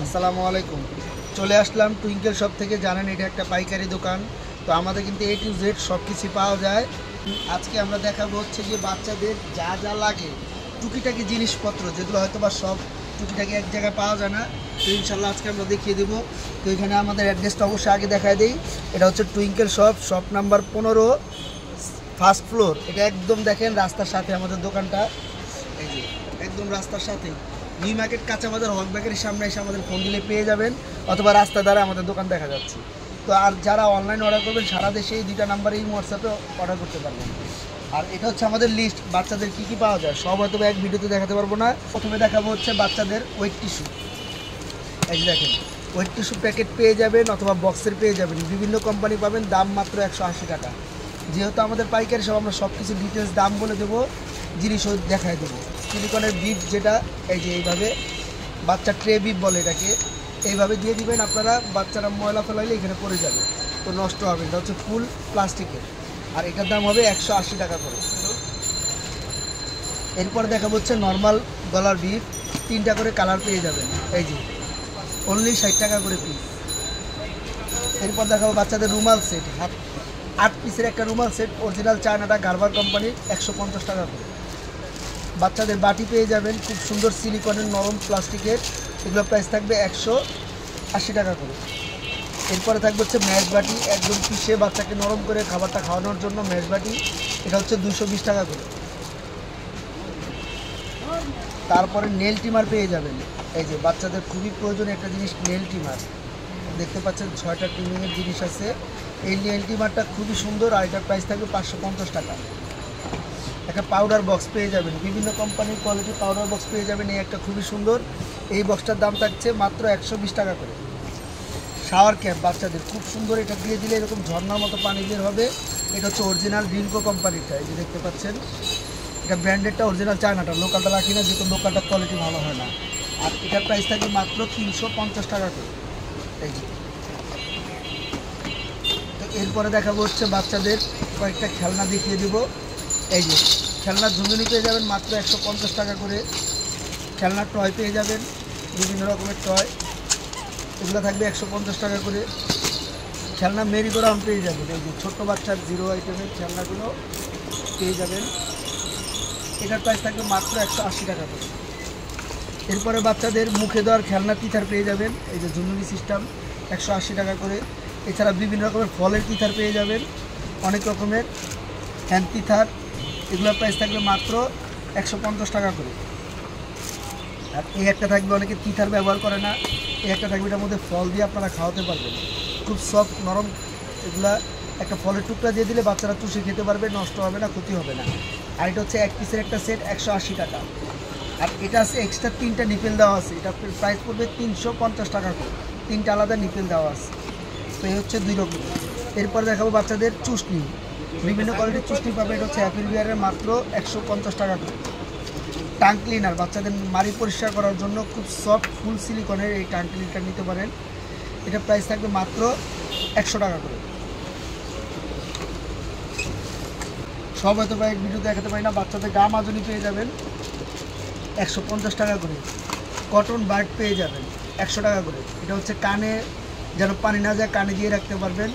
আসসালামু আলাইকুম। চলে আসলাম টুইঙ্কেল শপ থেকে। জানেন এটা একটা পাইকারি দোকান, তো আমাদের কিন্তু A to Z সব কিছু পাওয়া যায়। আজকে আমরা দেখাবো হচ্ছে যে বাচ্চাদের যা যা লাগে টুকিটাকি জিনিসপত্র, যেগুলো হয়তো বা সব টুকিটাকি এক জায়গায় পাওয়া যায় না, তো ইনশাল্লাহ আজকে আমরা দেখিয়ে দেবো। তো এখানে আমাদের অ্যাড্রেসটা অবশ্যই আগে দেখায় দিই। এটা হচ্ছে twinkle shop, shop number 15, first floor. এটা একদম দেখেন রাস্তার সাথে আমাদের দোকানটা, এই যে একদম রাস্তার সাথে। নিউ মার্কেট কাঁচা বাজার হক বেকারির সামনে এসে আমাদের ফোন দিলে পেয়ে যাবেন, অথবা রাস্তা দ্বারা আমাদের দোকান দেখা যাচ্ছে। তো আর যারা অনলাইন অর্ডার করবেন সারা দেশে এই দুইটা নাম্বারেই হোয়াটসঅ্যাপে অর্ডার করতে পারবেন। আর এটা হচ্ছে আমাদের লিস্ট, বাচ্চাদের কী কী পাওয়া যায় সব হয়তো এক ভিডিওতে দেখাতে পারবো না। প্রথমে দেখাবো হচ্ছে বাচ্চাদের ওয়েট টিস্যু। এই যে দেখেন, ওয়েট টিস্যু প্যাকেট পেয়ে যাবেন অথবা বক্সের পেয়ে যাবেন, বিভিন্ন কোম্পানি পাবেন, দাম মাত্র 180 টাকা। যেহেতু আমাদের পাইকারি সব, আমরা সব কিছু ডিটেলস দাম বলে দেবো, জিনিসও দেখায় দেবো। সিলিকনের বিপ, যেটা এই যে এইভাবে বাচ্চার ট্রে বিপ বলে এটাকে, এইভাবে দিয়ে দিবেন আপনারা। বাচ্চারা ময়লা ফেলাইলে এখানে পড়ে যাবে, তো নষ্ট হবে। এটা হচ্ছে ফুল প্লাস্টিকের, আর এটার দাম হবে 180 টাকা করে। এরপরে দেখাবো হচ্ছে নর্মাল গলার বিপ, 3টা করে কালার পেয়ে যাবেন, এই যে অনলি 60 টাকা করে পিস। এরপর দেখাবো বাচ্চাদের রুমাল সেট, 8 পিসের একটা রুমাল সেট, অরিজিনাল চায়নাটা, গার্বার কোম্পানির, 150 টাকা করে। বাচ্চাদের বাটি পেয়ে যাবেন, খুব সুন্দর সিলিকনের নরম প্লাস্টিকের, এগুলো প্রাইস থাকবে 180 টাকা করে। এরপরে থাকবে হচ্ছে ম্যাশ বাটি, একদম পিষে বাচ্চাকে নরম করে খাবারটা খাওয়ানোর জন্য ম্যাশ বাটি, এটা হচ্ছে 220 টাকা করে। তারপরে নেল ট্রিমার পেয়ে যাবেন, এই যে বাচ্চাদের খুবই প্রয়োজনীয় একটা জিনিস নেল ট্রিমার, দেখতে পাচ্ছেন 6টা ট্রিমিংয়ের জিনিস আছে। এই নেল ট্রিমারটা খুবই সুন্দর, আর এটার প্রাইস থাকবে 550 টাকা। একটা পাউডার বক্স পেয়ে যাবেন, বিভিন্ন কোম্পানির কোয়ালিটি পাউডার বক্স পেয়ে যাবেন, এই একটা খুবই সুন্দর। এই বক্সটার দাম থাকছে মাত্র 120 টাকা করে। শাওয়ার ক্যাপ বাচ্চাদের খুব সুন্দর, এটা দিয়ে দিলে এরকম ঝর্ণার মতো পানি বের হবে। এটা হচ্ছে অরিজিনাল রিলকো কোম্পানিরটা, এই যে দেখতে পাচ্ছেন। এটা ব্র্যান্ডেডটা অরিজিনাল চায়নাটা, লোকালটা রাখি না, যেহেতু লোকালটার কোয়ালিটি ভালো হয় না। আর এটার প্রাইস থাকবে মাত্র 350 টাকা করে, এই যে। তো এরপরে দেখাবো হচ্ছে বাচ্চাদের কয়েকটা খেলনা দেখিয়ে দেবো। এই যে খেলনার ঝুঁঝুনি পেয়ে যাবেন মাত্র 150 টাকা করে। খেলনার টয় পেয়ে যাবেন, বিভিন্ন রকমের টয়, এগুলো থাকবে 150 টাকা করে। খেলনা মেরি গোরা পেয়ে যাবেন, এই যে ছোট্ট বাচ্চার 0 আইটেমের খেলনাগুলো পেয়ে যাবেন, এটার প্রাইস থাকবে মাত্র 180 টাকা করে। এরপরে বাচ্চাদের মুখে দেওয়ার খেলনা তিথার পেয়ে যাবেন, এই যে ঝুনঝুনি সিস্টেম, 180 টাকা করে। এছাড়া বিভিন্ন রকমের ফলের তিথার পেয়ে যাবেন, অনেক রকমের হ্যান্ড তিথার, এগুলোর প্রাইস থাকবে মাত্র 150 টাকা করে। আর এই একটা থাকবে, অনেকে তিথার ব্যবহার করে না, এই একটা থাকবে, এটার মধ্যে ফল দিয়ে আপনারা খাওয়াতে পারবেন, খুব সফট নরম। এগুলা একটা ফলের টুকরা দিয়ে দিলে বাচ্চারা চুষে খেতে পারবে, নষ্ট হবে না, ক্ষতি হবে না। আর এটা হচ্ছে 1 পিসের একটা সেট, 180 টাকা। আর এটা আছে এক্সট্রা 3টা নিপেল দেওয়া আছে, এটা প্রাইস পড়বে 350 টাকা করে, 3টা আলাদা নিপেল দেওয়া আছে। তো এই হচ্ছে 2 রকম। এরপর দেখাবো বাচ্চাদের চুষনি, বিভিন্ন কোয়ালিটির চুষনি পাবে, এটা হচ্ছে অ্যাপেল বিয়ারের, মাত্র 150 টাকা করে। টাং ক্লিনার, বাচ্চাদের মাড়ি পরিষ্কার করার জন্য খুব সফট ফুল সিলিকনের এই টাং ক্লিনারটা নিতে পারেন, এটা প্রাইস থাকবে মাত্র 100 টাকা করে। সব হয়তো বা এক ভিডিও দেখাতে পারি না। বাচ্চাদের গা মাজনি পেয়ে যাবেন 150 টাকা করে। কটন বার্ড পেয়ে যাবেন 100 টাকা করে, এটা হচ্ছে কানে যেন পানি না যায়, কানে দিয়ে রাখতে পারবেন,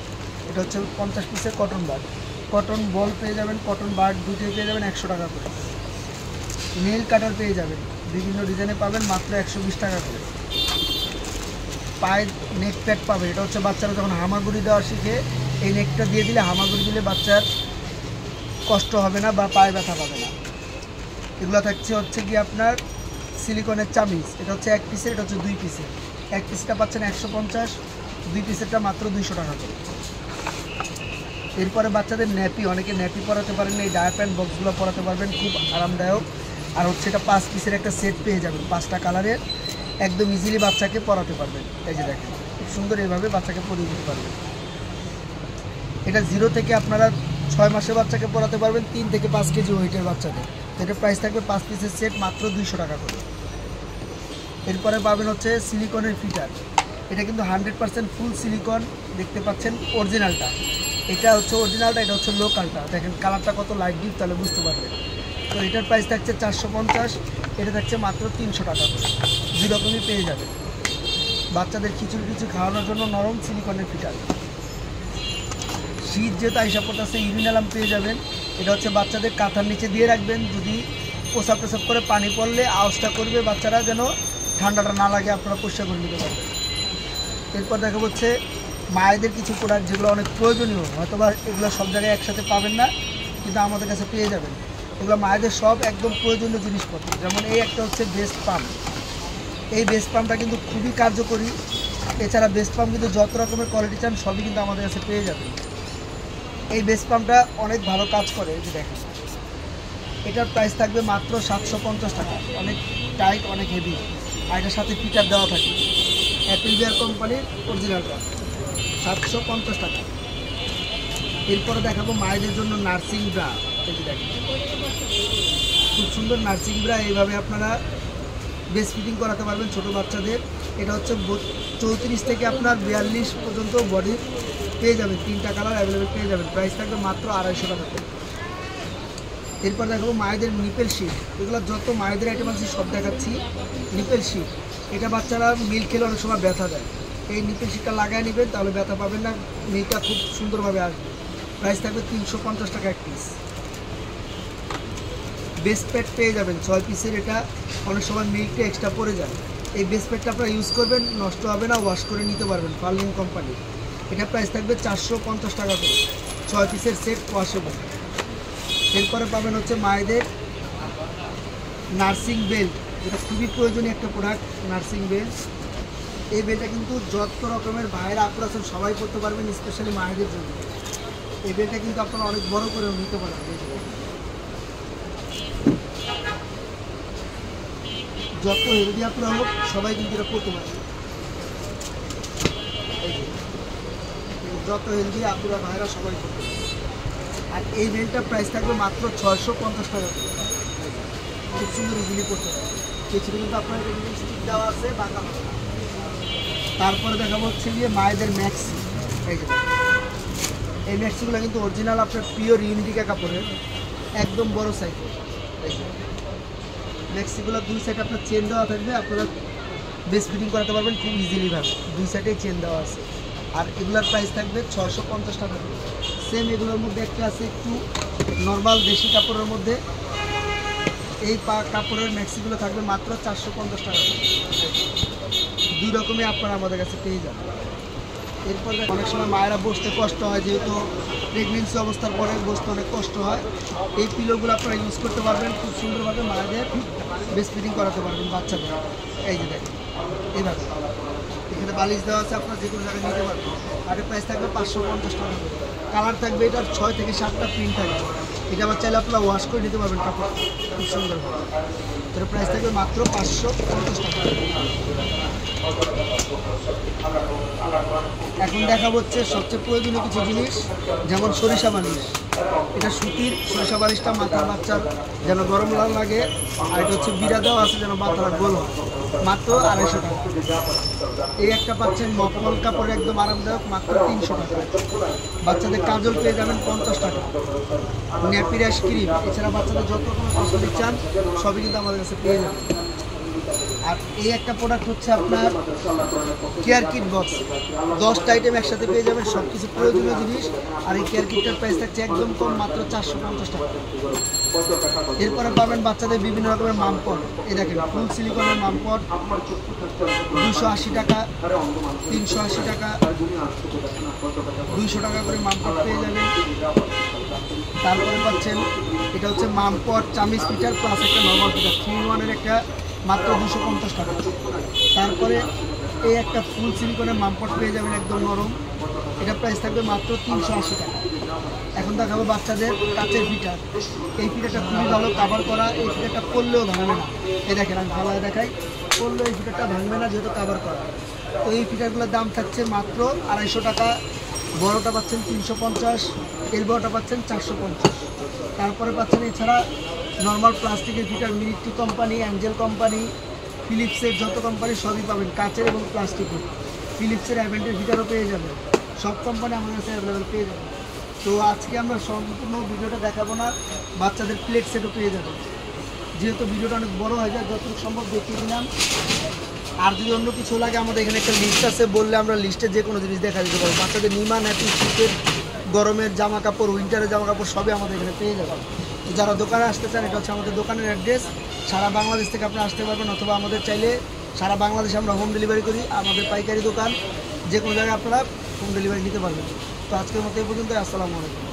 এটা হচ্ছে 50 পিসের কটন বার্ড। কটন বল পেয়ে যাবেন, কটন বার্ড দুটোই পেয়ে যাবেন 100 টাকা করে। নেল কাটার পেয়ে যাবেন, বিভিন্ন ডিজাইনে পাবেন, মাত্র 120 টাকা করে। পায়ের নেক প্যাড পাবে, এটা হচ্ছে বাচ্চারা যখন হামাগুড়ি দেওয়া শিখে, এই নেকটা দিয়ে দিলে হামাগুড়ি দিলে বাচ্চার কষ্ট হবে না বা পায়ে ব্যথা পাবে না। এগুলো থাকছে হচ্ছে কি আপনার সিলিকনের চামিজ, এটা হচ্ছে 1 পিসের, এটা হচ্ছে 2 পিসের। 1 পিসটা পাচ্ছেন 150, 2 পিসেরটা মাত্র 200 টাকা করে। এরপরে বাচ্চাদের ন্যাপি, অনেকে ন্যাপি পরাতে পারেন, এই ডায়াপ্যান বক্সগুলো পরাতে পারবেন, খুব আরামদায়ক। আর হচ্ছে এটা 5 পিসের একটা সেট পেয়ে যাবেন, 5টা কালারের, একদম ইজিলি বাচ্চাকে পরাতে পারবেন। এই যে দেখেন খুব সুন্দর, এইভাবে বাচ্চাকে পরিয়ে দিতে পারবেন। এটা 0 থেকে আপনারা 6 মাসের বাচ্চাকে পরাতে পারবেন, 3 থেকে 5 কেজি ওয়েটের বাচ্চাদের। তো এটার প্রাইস থাকবে 5 পিসের সেট, মাত্র 200 টাকা করে। এরপরে পাবেন হচ্ছে সিলিকনের ফিটার, এটা কিন্তু 100% ফুল সিলিকন, দেখতে পাচ্ছেন অরিজিনালটা, এটা হচ্ছে অরিজিনালটা, এটা হচ্ছে লোকালটা। দেখেন কালারটা কত লাইট ডিপ, তাহলে বুঝতে পারবেন। তো এটার প্রাইস থাকছে 450, এটা থাকছে মাত্র 300 টাকা করে, 2 রকমই পেয়ে যাবে। বাচ্চাদের খিচুড়ি খাওয়ানোর জন্য নরম সিলিকনের ফিটার। শীত যেহেতু আইসা পড়তেছে, ইউরিন অ্যালার্ম পেয়ে যাবেন। এটা হচ্ছে বাচ্চাদের কাঁথার নিচে দিয়ে রাখবেন, যদি প্রসাব প্রসাব করে পানি পড়লে আওয়াজটা করবে, বাচ্চারা যেন ঠান্ডাটা না লাগে, আপনারা পরিষ্কার করে নিতে পারবেন। এরপর দেখা হচ্ছে মায়েদের কিছু প্রোডাক্ট যেগুলো অনেক প্রয়োজনীয়, হয়তোবা এগুলো সব জায়গায় একসাথে পাবেন না, কিন্তু আমাদের কাছে পেয়ে যাবেন। এগুলো মায়েদের সব একদম প্রয়োজনীয় জিনিসপত্র। যেমন এই একটা হচ্ছে বেস্ট পাম্প। এই বেস্ট পাম্পটা কিন্তু খুবই কার্যকরী। এছাড়া বেস্ট পাম্প কিন্তু যত রকমের কোয়ালিটি চান সবই কিন্তু আমাদের কাছে পেয়ে যাবেন। এই বেস্ট পাম্পটা অনেক ভালো কাজ করে, এই যে দেখেন। এটার প্রাইস থাকবে মাত্র 750 টাকা। অনেক টাইট, অনেক হেভি, আর এটার সাথে ফিচার দেওয়া থাকে। অ্যাপেল বিয়ার কোম্পানির অরিজিনালটা 750 টাকা। এরপরে দেখাবো মায়েদের জন্য নার্সিং ব্রা। এই যে দেখেন, খুব সুন্দর নার্সিং ব্রা। এইভাবে আপনারা বেস্ট ফিটিং করাতে পারবেন ছোটো বাচ্চাদের। এটা হচ্ছে 34 থেকে আপনার 42 পর্যন্ত বডির পেয়ে যাবেন, 3টা কালার অ্যাভেলেবেল পেয়ে যাবেন। প্রাইস থাকবে মাত্র 250 টাকা করে। এরপর দেখাবো মায়েদের নিপেল শিট। এগুলো যত মায়েদের আইটেম আছে সব দেখাচ্ছি। নিপেল শিট, এটা বাচ্চারা মিল্ক খেলে অনেক সময় ব্যথা দেয়। এই নিপেল শিটটা লাগায় নেবেন, তাহলে ব্যথা পাবেন না, মিল্কটা খুব সুন্দরভাবে আসবে। প্রাইস থাকবে 350 টাকা এক পিস। বেস্ট প্যাড পেয়ে যাবেন 6 পিসের। এটা অনেক সময় মিল্কটা এক্সট্রা পড়ে যায়। এই বেস্ট প্যাডটা আপনারা ইউজ করবেন, নষ্ট হবে না, ওয়াশ করে নিতে পারবেন। ফার্লিন কোম্পানি। এটা প্রাইস থাকবে 450 টাকা করে, 6 পিসের সেট, ওয়াশেবল। এরপরে পাবেন হচ্ছে মায়েদের নার্সিং বেল্ট, যেটা খুবই প্রয়োজনীয় একটা প্রোডাক্ট, নার্সিং বেল্ট। এই বেল্টটা কিন্তু যত রকমের ভাইয়েরা আপুরা আছেন সবাই পড়তে পারবেন, স্পেশালি মায়েদের জন্য। এই বেল্টটা কিন্তু আপনারা অনেক বড় করে নিতে পারবেন। যত হেলদি আপুরা হোক সবাই কিন্তু এটা পড়তে পারবে। যত হেলদি আপুরা ভাইয়েরা সবাই পড়তে পারবে। আর এই বেল্টটার প্রাইস থাকবে মাত্র 650 টাকা করে। খুব সুন্দর ইজিলি করতে হবে। পেছনে কিন্তু আপনার স্টিক দেওয়া আছে, বাঁকা হবে। তারপরে দেখাবো হচ্ছে গিয়ে মায়েদের ম্যাক্সি। এই ম্যাক্সিগুলো কিন্তু অরিজিনাল আপনার পিওর ইউনিটিকা কাপড়ের, একদম বড় সাইজের। ম্যাক্সিগুলো দুই সাইডে আপনার চেন দেওয়া থাকবে, আপনারা বেস্ট ফিটিং করাতে পারবেন খুব ইজিলি ভাবে। দুই সাইডেই চেন দেওয়া আছে। আর এগুলোর প্রাইস থাকবে 650 টাকা করে। সেম এগুলোর মধ্যে একটা আছে একটু নর্মাল দেশি কাপড়ের মধ্যে। এই কাপড়ের ম্যাক্সিগুলো থাকবে মাত্র 450 টাকা করে। দুই রকমই আপনারা আমাদের কাছে পেয়ে যাবেন। এরপর অনেক সময় মায়েরা বসতে কষ্ট হয়, যেহেতু প্রেগনেন্সি অবস্থার পরে বসতে অনেক কষ্ট হয়। এই পিলোগুলো আপনারা ইউজ করতে পারবেন, খুব সুন্দরভাবে মায়েদের বেস্ট ফিটিং করাতে পারবেন বাচ্চাদের। এই যে দেখেন, এইভাবে এখানে বালিশ দেওয়া আছে, আপনারা যে কোনো জায়গায় নিতে পারবেন। আর এর প্রাইস থাকবে 550 টাকা করে। কালার থাকবে এটার 6 থেকে 7টা প্রিন্ট থাকবে। এটা আবার চাইলে আপনারা ওয়াশ করে নিতে পারবেন কাপড় খুব সুন্দরভাবে। এটার প্রাইস থাকবে মাত্র 550 টাকা। এখন দেখা হচ্ছে সবচেয়ে প্রয়োজনীয় কিছু জিনিস, যেমন সরিষা বালিশ। এটা সুতির সরিষা বালিশটা মাথার বাচ্চার যেন গরম না লাগে, আর এটা হচ্ছে বিড়া দেওয়া আছে যেন মাথাটা গোল হয়। মাত্র 250 টাকা। এই একটা পাচ্ছেন মকমল কাপড়ের, একদম আরামদায়ক, মাত্র 300 টাকা। বাচ্চাদের কাজল পেয়ে যাবেন 50 টাকা। ন্যাপির আইসক্রিম, এছাড়া বাচ্চাদের যত কোনো কসমেটিক চান সবই কিন্তু আমাদের কাছে পেয়ে যাবেন। আর এই একটা প্রোডাক্ট হচ্ছে আপনার কেয়ার কিট বক্স। 10টা আইটেম একসাথে পেয়ে যাবেন, সব কিছু প্রয়োজনীয় জিনিস। আর এই কেয়ার কিটটার প্রাইস থাকছে একদম কম, মাত্র 450 টাকা। এরপরে পাবেন বাচ্চাদের বিভিন্ন রকমের মামপট। এই দেখেন, ফুল সিলিকনের মামপট 280 টাকা, 380 টাকা, 200 টাকা করে মামপট পেয়ে যাবেন। তারপরে পাচ্ছেন এটা হচ্ছে মামপট চামিজ পিটার প্লাস একটা নর্মাল পিটার, 3-in-1 একটা, মাত্র 250 টাকা। তারপরে এই একটা ফুল সিলিকনের মামপট পেয়ে যাবেন, একদম নরম। এটা প্রাইস থাকবে মাত্র 380 টাকা। এখন দেখাবো বাচ্চাদের কাচের ফিটার। এই ফিটারটা খুবই ভালো, কাভার করা। এই ফিটারটা পরলেও ভাঙবে না। এই দেখেন, আমি ভালো দেখাই, পরলেও এই ফিটারটা ভাঙবে না, যেহেতু কাভার করা। তো এই ফিটারগুলোর দাম থাকছে মাত্র 250 টাকা। বড়োটা পাচ্ছেন 350, এর বড়োটা পাচ্ছেন 450। তারপরে পাচ্ছেন এছাড়া নর্মাল প্লাস্টিকের ফিটার, মিনিট্রি কোম্পানি, অ্যাঞ্জেল কোম্পানি, ফিলিপসের যত কোম্পানি সবই পাবেন, কাচের এবং প্লাস্টিকের। ফিলিপসের অ্যাভেন্টের ফিটারও পেয়ে যাবেন, সব কোম্পানি আমাদের কাছে অ্যাভেলেবেল পেয়ে যাবেন। তো আজকে আমরা সম্পূর্ণ ভিডিওটা দেখাবো না, বাচ্চাদের প্লেট সেটও পেয়ে যাবেন। যেহেতু ভিডিওটা অনেক বড় হয়ে যায়, যতটুকু সম্ভব দেখিয়ে দিলাম। আর যদি অন্য কিছু লাগে আমাদের এখানে একটা লিস্ট আছে, বললে আমরা লিস্টে যে কোনো জিনিস দেখা দিতে পারবো। বাচ্চাদের নিমা ন্যাপি, শীতের গরমের জামা কাপড়, উইন্টারের জামা কাপড় সবই আমাদের এখানে পেয়ে যাবেন। তো যারা দোকানে আসতে চান, এটা হচ্ছে আমাদের দোকানের অ্যাড্রেস। সারা বাংলাদেশ থেকে আপনারা আসতে পারবেন, অথবা আমাদের চাইলে সারা বাংলাদেশে আমরা হোম ডেলিভারি করি। আমাদের পাইকারি দোকান, যে কোনো জায়গায় আপনারা হোম ডেলিভারি নিতে পারবেন। তো আজকের মতো এই পর্যন্ত, আসসালামু আলাইকুম।